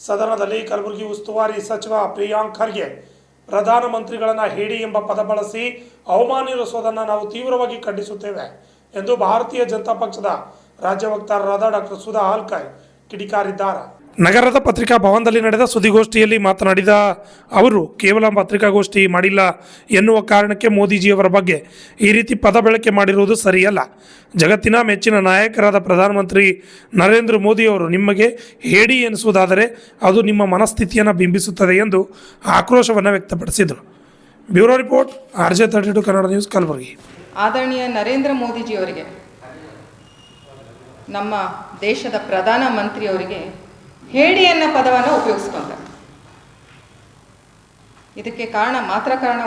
ಸದನದಲ್ಲಿ ಕಲಬುರಗಿ ಉಸ್ತುವಾರಿ ಸಚಿವ ಪ್ರಿಯಾಂಕ್ ಖರ್ಗೆ ಪ್ರಧಾನಮಂತ್ರಿಗಳನ್ನು ಹೇಡಿ ಎಂಬ ಪದ ಬಳಸಿ ಅವಮಾನಿಸುವುದನ್ನು ನಾವು ತೀವ್ರವಾಗಿ ಖಂಡಿಸುತ್ತೇವೆ ಎಂದು ಭಾರತೀಯ ಜನತಾ ಪಕ್ಷದ ರಾಜ್ಯ ವಕ್ತಾರರಾದ ಡಾಕ್ಟರ್ ಸುಧಾ ಹಾಲ್ಕಾಯ್ ಕಿಡಿಕಾರಿದ್ದಾರೆ. ನಗರದ ಪತ್ರಿಕಾ ಭವನದಲ್ಲಿ ನಡೆದ ಸುದ್ದಿಗೋಷ್ಠಿಯಲ್ಲಿ ಮಾತನಾಡಿದ ಅವರು, ಕೇವಲ ಪತ್ರಿಕಾಗೋಷ್ಠಿ ಮಾಡಿಲ್ಲ ಎನ್ನುವ ಕಾರಣಕ್ಕೆ ಮೋದಿಜಿಯವರ ಬಗ್ಗೆ ಈ ರೀತಿ ಪದ ಬಳಕೆ ಮಾಡಿರುವುದು ಸರಿಯಲ್ಲ. ಜಗತ್ತಿನ ಮೆಚ್ಚಿನ ನಾಯಕರಾದ ಪ್ರಧಾನಮಂತ್ರಿ ನರೇಂದ್ರ ಮೋದಿಯವರು ನಿಮಗೆ ಹೇಡಿ ಎನಿಸುವುದಾದರೆ ಅದು ನಿಮ್ಮ ಮನಸ್ಥಿತಿಯನ್ನು ಬಿಂಬಿಸುತ್ತದೆ ಎಂದು ಆಕ್ರೋಶವನ್ನು ವ್ಯಕ್ತಪಡಿಸಿದರು. Bureau report, RJ32 Kannada news, Kalaburagi. ಆದರಣೀಯ ನರೇಂದ್ರ ಮೋದಿಜಿಯವರಿಗೆ, ನಮ್ಮ ದೇಶದ ಪ್ರಧಾನಮಂತ್ರಿಯವರಿಗೆ ಹೇಡಿ ಅನ್ನೋ ಪದವನ್ನು ಉಪಯೋಗಿಸ್ಕೊಂತಾರೆ. ಇದಕ್ಕೆ ಕಾರಣ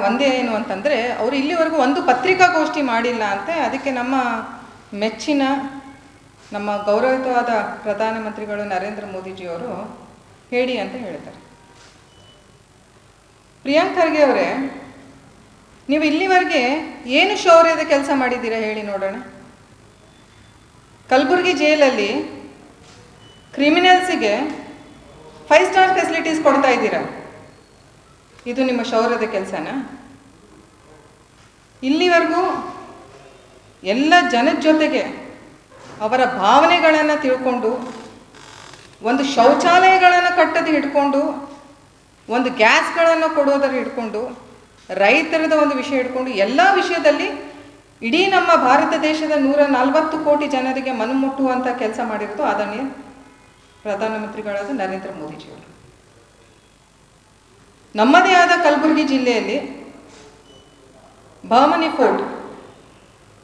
ಒಂದೇ ಏನು ಅಂತಂದರೆ, ಅವರು ಇಲ್ಲಿವರೆಗೂ ಒಂದು ಪತ್ರಿಕಾಗೋಷ್ಠಿ ಮಾಡಿಲ್ಲ ಅಂತೆ. ಅದಕ್ಕೆ ನಮ್ಮ ಮೆಚ್ಚಿನ, ನಮ್ಮ ಗೌರವಿತವಾದ ಪ್ರಧಾನಮಂತ್ರಿಗಳು ನರೇಂದ್ರ ಮೋದಿಜಿಯವರು ಹೇಡಿ ಅಂತ ಹೇಳ್ತಾರೆ. ಪ್ರಿಯಾಂಕ್ ಖರ್ಗೆ ಅವರೇ, ನೀವು ಇಲ್ಲಿವರೆಗೆ ಏನು ಶೌರ್ಯದ ಕೆಲಸ ಮಾಡಿದ್ದೀರಾ ಹೇಳಿ ನೋಡೋಣ. ಕಲಬುರಗಿ ಜೈಲಲ್ಲಿ ಕ್ರಿಮಿನಲ್ಸಿಗೆ 5 ಸ್ಟಾರ್ ಫೆಸಿಲಿಟೀಸ್ ಕೊಡ್ತಾ ಇದ್ದೀರಾ. ಇದು ನಿಮ್ಮ ಶೌರ್ಯದ ಕೆಲಸನಾ? ಇಲ್ಲಿವರೆಗೂ ಎಲ್ಲ ಜನದ ಜೊತೆಗೆ ಅವರ ಭಾವನೆಗಳನ್ನು ತಿಳ್ಕೊಂಡು, ಒಂದು ಶೌಚಾಲಯಗಳನ್ನು ಕಟ್ಟೋದು ಹಿಡ್ಕೊಂಡು, ಒಂದು ಗ್ಯಾಸ್ಗಳನ್ನು ಕೊಡೋದರ ಹಿಡ್ಕೊಂಡು, ರೈತರದ ಒಂದು ವಿಷಯ ಹಿಡ್ಕೊಂಡು, ಎಲ್ಲ ವಿಷಯದಲ್ಲಿ ಇಡೀ ನಮ್ಮ ಭಾರತ ದೇಶದ 140 ಕೋಟಿ ಜನರಿಗೆ ಮನಮುಟ್ಟುವಂಥ ಕೆಲಸ ಮಾಡಿರೋದು ಆದರಣೀಯ ಪ್ರಧಾನಮಂತ್ರಿಗಳಾದ ನರೇಂದ್ರ ಮೋದಿಜಿಯವರು. ನಮ್ಮದೇ ಆದ ಕಲಬುರಗಿ ಜಿಲ್ಲೆಯಲ್ಲಿ ಬಾಮನಿ ಫೋರ್ಟ್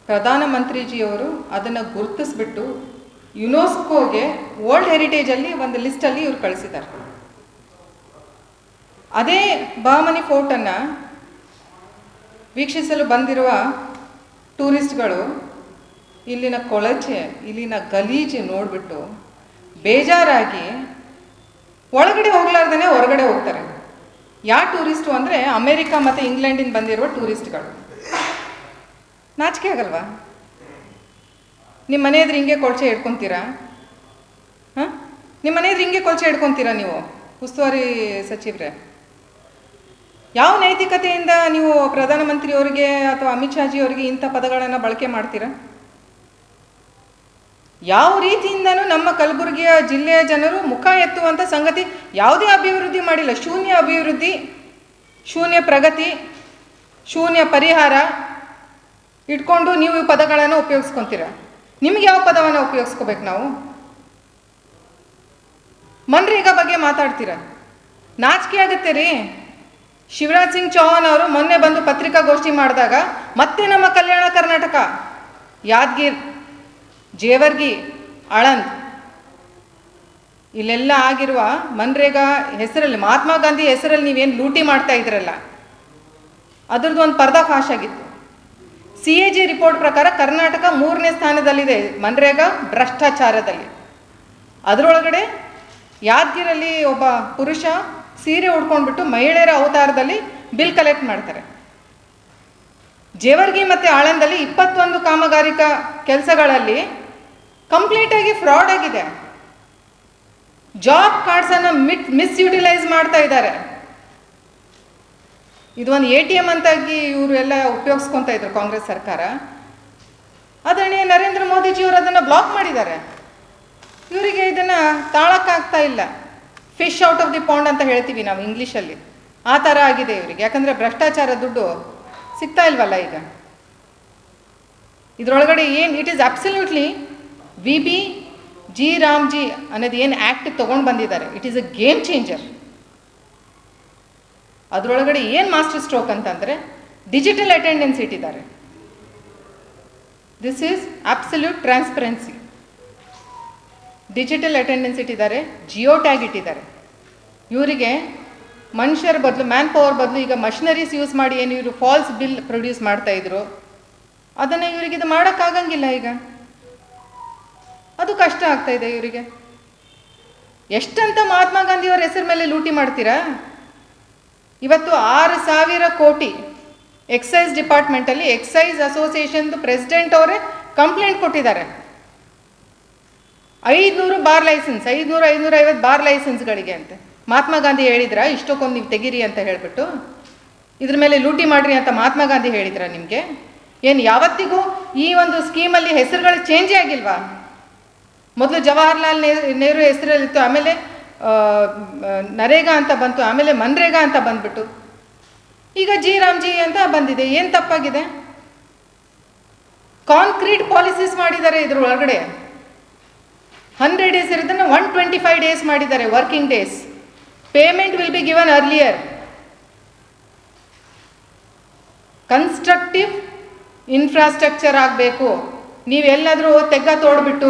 ಪ್ರಧಾನಮಂತ್ರಿಜಿಯವರು ಅದನ್ನು ಗುರುತಿಸ್ಬಿಟ್ಟು ಯುನೆಸ್ಕೋಗೆ ವರ್ಲ್ಡ್ ಹೆರಿಟೇಜಲ್ಲಿ ಒಂದು ಲಿಸ್ಟಲ್ಲಿ ಇವರು ಕಳಿಸಿದ್ದಾರೆ. ಅದೇ ಬಾಮನಿ ಫೋರ್ಟನ್ನು ವೀಕ್ಷಿಸಲು ಬಂದಿರುವ ಟೂರಿಸ್ಟ್ಗಳು ಇಲ್ಲಿನ ಕೊಳಚೆ, ಇಲ್ಲಿನ ಗಲೀಜು ನೋಡಿಬಿಟ್ಟು ಬೇಜಾರಾಗಿ ಒಳಗಡೆ ಹೋಗ್ಲಾರ್ದೇ ಹೊರಗಡೆ ಹೋಗ್ತಾರೆ. ಯಾವ ಟೂರಿಸ್ಟು ಅಂದರೆ ಅಮೇರಿಕಾ ಮತ್ತು ಇಂಗ್ಲೆಂಡಿಂದ ಬಂದಿರುವ ಟೂರಿಸ್ಟ್ಗಳು. ನಾಚಿಕೆ ಆಗಲ್ವಾ? ನಿಮ್ಮ ಮನೆ ಎದುರು ಹಿಂಗೆ ಕೊಳಚೆ ಹಿಡ್ಕೊತೀರಾ? ನಿಮ್ಮ ಮನೆ ಎದುರು ಹಿಂಗೆ ಕೊಳಚೆ ಹಿಡ್ಕೊತೀರಾ ನೀವು ಉಸ್ತುವಾರಿ ಸಚಿವರೇ? ಯಾವ ನೈತಿಕತೆಯಿಂದ ನೀವು ಪ್ರಧಾನಮಂತ್ರಿಯವರಿಗೆ ಅಥವಾ ಅಮಿತ್ ಶಾಜಿಯವರಿಗೆ ಇಂಥ ಪದಗಳನ್ನು ಬಳಕೆ ಮಾಡ್ತೀರಾ? ಯಾವ ರೀತಿಯಿಂದನೂ ನಮ್ಮ ಕಲಬುರಗಿಯ ಜಿಲ್ಲೆಯ ಜನರು ಮುಖ ಎತ್ತುವಂಥ ಸಂಗತಿ, ಯಾವುದೇ ಅಭಿವೃದ್ಧಿ ಮಾಡಿಲ್ಲ. ಶೂನ್ಯ ಅಭಿವೃದ್ಧಿ, ಶೂನ್ಯ ಪ್ರಗತಿ, ಶೂನ್ಯ ಪರಿಹಾರ ಇಟ್ಕೊಂಡು ನೀವು ಈ ಪದಗಳನ್ನು ಉಪಯೋಗಿಸ್ಕೊತೀರ. ನಿಮ್ಗೆ ಯಾವ ಪದವನ್ನು ಉಪಯೋಗಿಸ್ಕೋಬೇಕು ನಾವು? ಮನ್ರೇಗಾ ಬಗ್ಗೆ ಮಾತಾಡ್ತೀರ, ನಾಚಿಕೆ ಆಗುತ್ತೆ ರೀ. ಶಿವರಾಜ್ ಸಿಂಗ್ ಚೌಹಾಣ್ ಅವರು ಮೊನ್ನೆ ಬಂದು ಪತ್ರಿಕಾಗೋಷ್ಠಿ ಮಾಡಿದಾಗ ಮತ್ತೆ ನಮ್ಮ ಕಲ್ಯಾಣ ಕರ್ನಾಟಕ, ಯಾದಗಿರ್, ಜೇವರ್ಗಿ, ಆಳಂದ್ ಇಲ್ಲೆಲ್ಲ ಆಗಿರುವ ಮನ್ರೇಗಾ ಹೆಸರಲ್ಲಿ, ಮಹಾತ್ಮ ಗಾಂಧಿ ಹೆಸರಲ್ಲಿ ನೀವೇನು ಲೂಟಿ ಮಾಡ್ತಾ ಇದ್ರಲ್ಲ, ಅದರದ್ದು ಒಂದು ಪರ್ದಾಫಾಶ್ ಆಗಿತ್ತು. CAG ರಿಪೋರ್ಟ್ ಪ್ರಕಾರ ಕರ್ನಾಟಕ 3ನೇ ಸ್ಥಾನದಲ್ಲಿದೆ ಮನ್ರೇಗಾ ಭ್ರಷ್ಟಾಚಾರದಲ್ಲಿ. ಅದರೊಳಗಡೆ ಯಾದಗಿರಲ್ಲಿ ಒಬ್ಬ ಪುರುಷ ಸೀರೆ ಉಡ್ಕೊಂಡ್ಬಿಟ್ಟು ಮಹಿಳೆಯರ ಅವತಾರದಲ್ಲಿ ಬಿಲ್ ಕಲೆಕ್ಟ್ ಮಾಡ್ತಾರೆ. ಜೇವರ್ಗಿ ಮತ್ತು ಆಳಂದಲ್ಲಿ 21 ಕಾಮಗಾರಿಕಾ ಕೆಲಸಗಳಲ್ಲಿ ಕಂಪ್ಲೀಟಾಗಿ ಫ್ರಾಡ್ ಆಗಿದೆ. ಜಾಬ್ ಕಾರ್ಡ್ಸನ್ನು ಮಿಸ್ಯುಟಿಲೈಸ್ ಮಾಡ್ತಾ ಇದ್ದಾರೆ. ಇದು ಒಂದು ATM ಅಂತಾಗಿ ಇವರು ಎಲ್ಲ ಉಪಯೋಗಿಸ್ಕೊತಾ ಇದ್ರು ಕಾಂಗ್ರೆಸ್ ಸರ್ಕಾರ. ಆದರಣೀಯ ನರೇಂದ್ರ ಮೋದಿಜಿಯವರು ಅದನ್ನು ಬ್ಲಾಕ್ ಮಾಡಿದ್ದಾರೆ. ಇವರಿಗೆ ಇದನ್ನು ತಾಳಕ್ಕಾಗ್ತಾ ಇಲ್ಲ. Fish out of the pond ಅಂತ ಹೇಳ್ತೀವಿ ನಾವು ಇಂಗ್ಲೀಷಲ್ಲಿ, ಆ ಥರ ಆಗಿದೆ ಇವರಿಗೆ. ಯಾಕಂದರೆ ಭ್ರಷ್ಟಾಚಾರ ದುಡ್ಡು ಸಿಗ್ತಾ ಇಲ್ವಲ್ಲ ಈಗ. ಇದರೊಳಗಡೆ ಏನು, it is absolutely VBG Ramji ಅನ್ನೋದು ಏನು ಆ್ಯಕ್ಟ್ ತೊಗೊಂಡು ಬಂದಿದ್ದಾರೆ, it is A game changer. ಅದರೊಳಗಡೆ ಏನು ಮಾಸ್ಟರ್ ಸ್ಟ್ರೋಕ್ ಅಂತಂದರೆ ಡಿಜಿಟಲ್ ಅಟೆಂಡೆನ್ಸ್ ಇಟ್ಟಿದ್ದಾರೆ. This is absolute transparency. Digital attendance ಇಟ್ಟಿದ್ದಾರೆ, ಜಿಯೋ ಟ್ಯಾಗ್ ಇಟ್ಟಿದ್ದಾರೆ. ಇವರಿಗೆ ಮನುಷ್ಯರ ಬದಲು, ಮ್ಯಾನ್ ಪವರ್ ಬದಲು ಈಗ ಮಷಿನರೀಸ್ ಯೂಸ್ ಮಾಡಿ ಏನು ಇವರು ಫಾಲ್ಸ್ ಬಿಲ್ ಪ್ರೊಡ್ಯೂಸ್ ಮಾಡ್ತಾಯಿದ್ರು, ಅದನ್ನು ಇವರಿಗೆ ಇದು ಮಾಡೋಕ್ಕಾಗಂಗಿಲ್ಲ. ಈಗ ಅದು ಕಷ್ಟ ಆಗ್ತಾಯಿದೆ ಇವರಿಗೆ. ಎಷ್ಟಂತ ಮಹಾತ್ಮ ಗಾಂಧಿಯವರ ಹೆಸರ ಮೇಲೆ ಲೂಟಿ ಮಾಡ್ತೀರಾ? ಇವತ್ತು 6,000 ಕೋಟಿ ಎಕ್ಸೈಸ್ ಡಿಪಾರ್ಟ್ಮೆಂಟಲ್ಲಿ ಎಕ್ಸೈಸ್ ಅಸೋಸಿಯೇಷನ್ದು ಪ್ರೆಸಿಡೆಂಟ್ ಅವರೇ ಕಂಪ್ಲೇಂಟ್ ಕೊಟ್ಟಿದ್ದಾರೆ. 500 ಬಾರ್ ಲೈಸೆನ್ಸ್, 550 ಬಾರ್ ಲೈಸೆನ್ಸ್ಗಳಿಗೆ ಅಂತೆ. ಮಹಾತ್ಮ ಗಾಂಧಿ ಹೇಳಿದ್ರ ಇಷ್ಟಕ್ಕೊಂದು ನೀವು ತೆಗೀರಿ ಅಂತ ಹೇಳಿಬಿಟ್ಟು, ಇದ್ರ ಮೇಲೆ ಲೂಟಿ ಮಾಡಿರಿ ಅಂತ ಮಹಾತ್ಮ ಗಾಂಧಿ ಹೇಳಿದ್ರ ನಿಮಗೆ? ಏನು ಯಾವತ್ತಿಗೂ ಈ ಒಂದು ಸ್ಕೀಮಲ್ಲಿ ಹೆಸರುಗಳು ಚೇಂಜೇ ಆಗಿಲ್ವಾ? ಮೊದಲು ಜವಾಹರ್ಲಾಲ್ ನೆಹರು ಹೆಸರಲ್ಲಿತ್ತು, ಆಮೇಲೆ ನರೇಗಾ ಅಂತ ಬಂತು, ಆಮೇಲೆ ಮನ್ರೇಗಾ ಅಂತ ಬಂದ್ಬಿಟ್ಟು ಈಗ ಜಿ ರಾಮ್ಜಿ ಅಂತ ಬಂದಿದೆ. ಏನು ತಪ್ಪಾಗಿದೆ? ಕಾಂಕ್ರೀಟ್ ಪಾಲಿಸೀಸ್ ಮಾಡಿದ್ದಾರೆ ಇದ್ರ ಒಳಗಡೆ. 100 ಡೇಸ್ ಇರೋದನ್ನು 125 ಡೇಸ್ ಮಾಡಿದ್ದಾರೆ, working days. Payment will be given earlier. Constructive infrastructure ಆಗಬೇಕು. ನೀವೆಲ್ಲಾದರೂ ತೆಗ್ಗ ತೋಡ್ಬಿಟ್ಟು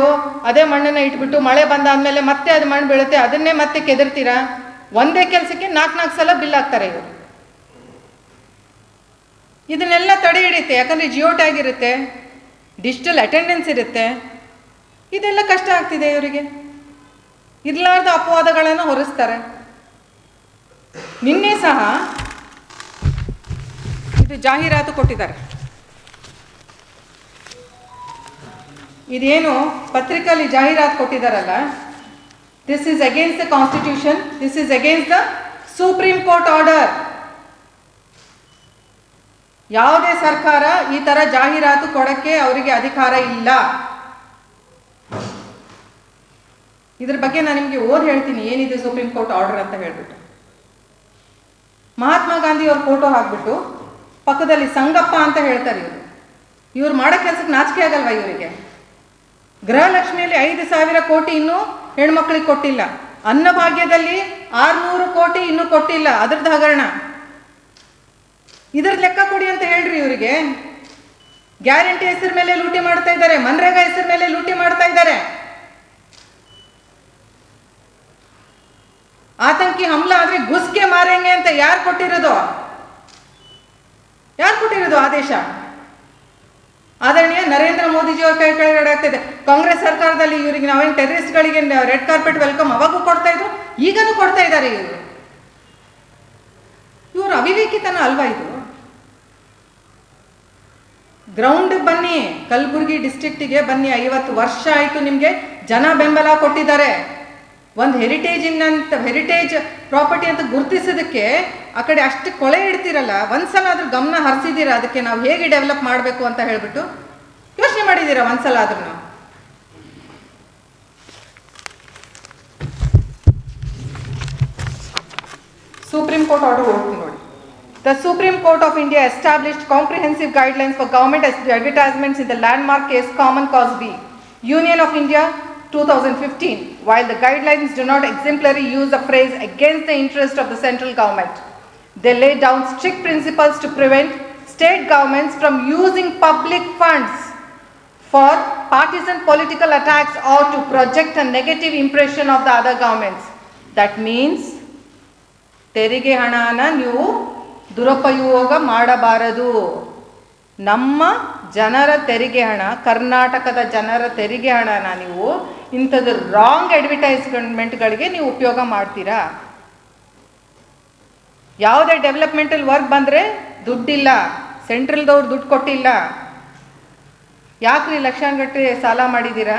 ಅದೇ ಮಣ್ಣನ್ನು ಇಟ್ಬಿಟ್ಟು ಮಳೆ ಬಂದಾದ್ಮೇಲೆ ಮತ್ತೆ ಅದು ಮಣ್ಣು ಬೀಳುತ್ತೆ, ಅದನ್ನೇ ಮತ್ತೆ ಕೆದರ್ತೀರಾ. ಒಂದೇ ಕೆಲಸಕ್ಕೆ 4 ಸಲ ಬಿಲ್ ಹಾಕ್ತಾರೆ ಇವರು. ಇದನ್ನೆಲ್ಲ ತಡೆ ಹಿಡಿಯುತ್ತೆ, ಯಾಕಂದರೆ ಜಿಯೋ ಟ್ಯಾಗ್ ಇರುತ್ತೆ, ಡಿಜಿಟಲ್ ಅಟೆಂಡೆನ್ಸ್ ಇರುತ್ತೆ. ಇದೆಲ್ಲ ಕಷ್ಟ ಆಗ್ತಿದೆ ಇವರಿಗೆ. ಇರಲಾರ್ದ ಅಪವಾದಗಳನ್ನು ಹೊರಿಸ್ತಾರೆ. ನಿನ್ನೆ ಸಹ ಇದು ಜಾಹೀರಾತು ಕೊಟ್ಟಿದ್ದಾರೆ. ಇದೇನು ಪತ್ರಿಕೆಯಲ್ಲಿ ಜಾಹೀರಾತು ಕೊಟ್ಟಿದ್ದಾರಲ್ಲ, this is against the constitution, this is against the Supreme Court order. ಯಾವುದೇ ಸರ್ಕಾರ ಈ ಥರ ಜಾಹೀರಾತು ಕೊಡೋಕ್ಕೆ ಅವರಿಗೆ ಅಧಿಕಾರ ಇಲ್ಲ. ಇದ್ರ ಬಗ್ಗೆ ನಾನು ನಿಮಗೆ ಓದಿ ಹೇಳ್ತೀನಿ ಏನಿದೆ ಸುಪ್ರೀಂ ಕೋರ್ಟ್ ಆರ್ಡರ್ ಅಂತ ಹೇಳ್ಬಿಟ್ಟು. ಮಹಾತ್ಮ ಗಾಂಧಿ ಅವ್ರ ಫೋಟೋ ಹಾಕ್ಬಿಟ್ಟು ಪಕ್ಕದಲ್ಲಿ ಸಂಗಪ್ಪ ಅಂತ ಹೇಳ್ತಾರೆ ಇವರು. ಇವ್ರು ಮಾಡೋ ಕೆಲಸಕ್ಕೆ ನಾಚಿಕೆ ಆಗಲ್ವಾ ಇವರಿಗೆ? ಗೃಹಲಕ್ಷ್ಮಿಯಲ್ಲಿ 5,000 ಕೋಟಿ ಇನ್ನೂ ಹೆಣ್ಮಕ್ಳಿಗೆ ಕೊಟ್ಟಿಲ್ಲ. ಅನ್ನಭಾಗ್ಯದಲ್ಲಿ 600 ಕೋಟಿ ಇನ್ನೂ ಕೊಟ್ಟಿಲ್ಲ. ಅದ್ರದ್ದು ಹಗರಣ. ಇದ್ರ ಲೆಕ್ಕ ಕೊಡಿ ಅಂತ ಹೇಳ್ರಿ ಇವರಿಗೆ. ಗ್ಯಾರಂಟಿ ಹೆಸರು ಮೇಲೆ ಲೂಟಿ ಮಾಡ್ತಾ ಇದ್ದಾರೆ, ಮನ್ರೇಗಾ ಹೆಸರು ಮೇಲೆ ಲೂಟಿ ಮಾಡ್ತಾ ಇದ್ದಾರೆ. ಆತಂಕಿ ಹಮ್ಲಾ ಆದ್ರೆ ಗುಸ್ಗೆ ಮಾರೇಂಗೆ ಅಂತ ಯಾರು ಕೊಟ್ಟಿರೋದು ಆದೇಶ? ಆದರಣೀಯ ನರೇಂದ್ರ ಮೋದಿಜಿಯವ್ರ ಕೈ ಕೆಳಗಡೆ ಆಗ್ತಿದೆ. ಕಾಂಗ್ರೆಸ್ ಸರ್ಕಾರದಲ್ಲಿ ಇವರಿಗೆ ನಾವೇನು ಟೆರರಿಸ್ಟ್ಗಳಿಗೆ ರೆಡ್ ಕಾರ್ಪೆಟ್ ವೆಲ್ಕಮ್ ಅವಾಗೂ ಕೊಡ್ತಾ ಇದ್ರು, ಈಗನೂ ಕೊಡ್ತಾ ಇದ್ದಾರೆ. ಇವರು ಅವಿವೇಕಿತನ ಅಲ್ವಾ ಇದು? ಗ್ರೌಂಡ್ ಬನ್ನಿ, ಕಲಬುರಗಿ ಡಿಸ್ಟ್ರಿಕ್ಟಿಗೆ ಬನ್ನಿ. 50 ವರ್ಷ ಆಯಿತು ನಿಮಗೆ ಜನ ಬೆಂಬಲ ಕೊಟ್ಟಿದ್ದಾರೆ. ಒಂದು ಹೆರಿಟೇಜ್ ಪ್ರಾಪರ್ಟಿ ಅಂತ ಗುರುತಿಸೋದಕ್ಕೆ ಆ ಕಡೆ ಅಷ್ಟು ಕೊಳೆ ಇಡ್ತೀರಲ್ಲ, ಒಂದ್ಸಲ ಆದ್ರೂ ಗಮನ ಹರಿಸಿದ್ದೀರಾ ಅದಕ್ಕೆ ನಾವು ಹೇಗೆ ಡೆವಲಪ್ ಮಾಡಬೇಕು ಅಂತ ಹೇಳ್ಬಿಟ್ಟು ಯೋಚನೆ ಮಾಡಿದ್ದೀರಾ ಒಂದ್ಸಲ ಆದ್ರೂ? ಸುಪ್ರೀಂ ಕೋರ್ಟ್ ಆರ್ಡರ್ ಓದ್ತೀನಿ ನೋಡಿ. The Supreme Court of India established comprehensive guidelines for government advertisements in the landmark case Common Cause v. Union of India 2015. While the guidelines do not exemplarily use the phrase against the interest of the central government, they lay down strict principles to prevent state governments from using public funds for partisan political attacks or to project a negative impression of the other governments. That means ತೆರಿಗೆ ಹಣನ ನೀವು ದುರುಪಯೋಗ ಮಾಡಬಾರದು. ನಮ್ಮ ಜನರ ತೆರಿಗೆ ಹಣ, ಕರ್ನಾಟಕದ ಜನರ ತೆರಿಗೆ ಹಣನ ನೀವು ಇಂಥದ್ದು ರಾಂಗ್ ಅಡ್ವರ್ಟೈಸ್ಮೆಂಟ್ಗಳಿಗೆ ನೀವು ಉಪಯೋಗ ಮಾಡ್ತೀರಾ. ಯಾವುದೇ ಡೆವಲಪ್ಮೆಂಟಲ್ ವರ್ಕ್ ಬಂದರೆ ದುಡ್ಡಿಲ್ಲ, ಸೆಂಟ್ರಲ್ದವ್ರು ದುಡ್ಡು ಕೊಟ್ಟಿಲ್ಲ. ಯಾಕ್ರಿ ಲಕ್ಷಾನುಗಟ್ಟಲೆ ಸಾಲ ಮಾಡಿದ್ದೀರಾ?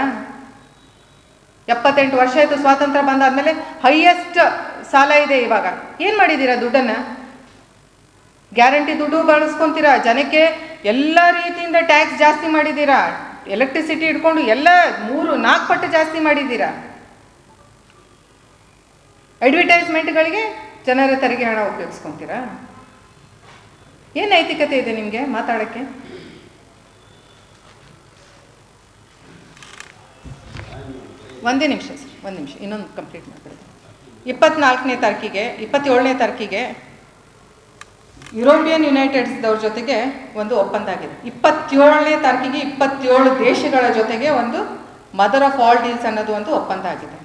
78 ವರ್ಷ ಆಯಿತು ಸ್ವಾತಂತ್ರ್ಯ ಬಂದಾದ್ಮೇಲೆ ಹೈಯೆಸ್ಟ್ ಸಾಲ ಇದೆ ಇವಾಗ. ಏನು ಮಾಡಿದ್ದೀರಾ ದುಡ್ಡನ್ನು? ಗ್ಯಾರಂಟಿ ದುಡ್ಡು ಬಳಸ್ಕೊತೀರಾ, ಜನಕ್ಕೆ ಎಲ್ಲ ರೀತಿಯಿಂದ ಟ್ಯಾಕ್ಸ್ ಜಾಸ್ತಿ ಮಾಡಿದ್ದೀರಾ, ಎಲೆಕ್ಟ್ರಿಸಿಟಿ ಇಟ್ಕೊಂಡು ಎಲ್ಲ 3-4 ಪಟ್ಟು ಜಾಸ್ತಿ ಮಾಡಿದ್ದೀರಾ. ಅಡ್ವರ್ಟೈಸ್ಮೆಂಟ್ಗಳಿಗೆ ಜನರ ತೆರಿಗೆ ಹಣ ಉಪಯೋಗಿಸ್ಕೊತೀರಾ? ಏನು ನೈತಿಕತೆ ಇದೆ ನಿಮಗೆ ಮಾತಾಡೋಕ್ಕೆ? ಒಂದೇ ನಿಮಿಷ ಸರ್, ಒಂದು ನಿಮಿಷ, ಇನ್ನೊಂದು ಕಂಪ್ಲೀಟ್ ಮಾಡಿಬಿಡ್ತೀನಿ. 24ನೇ ತಾರೀಕಿಗೆ 27ನೇ ತಾರೀಕಿಗೆ ಯುರೋಪಿಯನ್ ಯುನೈಟೆಡ್ಸ್ದವ್ರ ಜೊತೆಗೆ ಒಂದು ಒಪ್ಪಂದ ಆಗಿದೆ. 27ನೇ ತಾರೀಕಿಗೆ 27 ದೇಶಗಳ ಜೊತೆಗೆ ಒಂದು ಮದರ್ ಆಫ್ ಆಲ್ ಡೀಲ್ಸ್ ಅನ್ನೋದು ಒಂದು ಒಪ್ಪಂದ ಆಗಿದೆ.